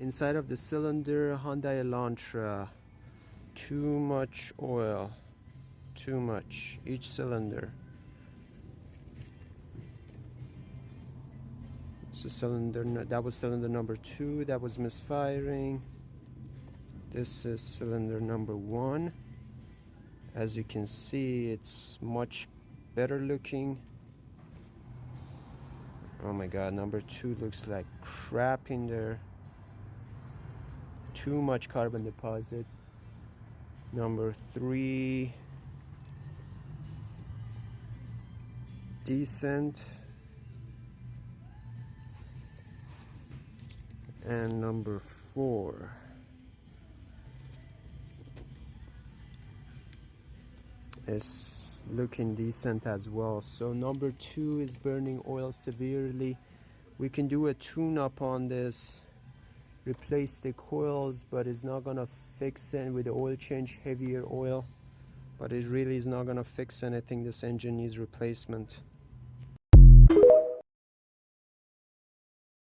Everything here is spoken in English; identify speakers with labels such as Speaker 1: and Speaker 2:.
Speaker 1: Inside of the cylinder, Hyundai Elantra, too much oil, too much, each cylinder. So cylinder, that was cylinder number 2, that was misfiring. This is cylinder number 1. As you can see, it's much better looking. Oh my god, number 2 looks like crap in there. Too much carbon deposit. Number 3, decent. And number 4 is looking decent as well. So number 2 is burning oil severely. We can do a tune-up on this, replace the coils, but it's not gonna fix it with the oil change, heavier oil, but it really is not gonna fix anything. This engine needs replacement.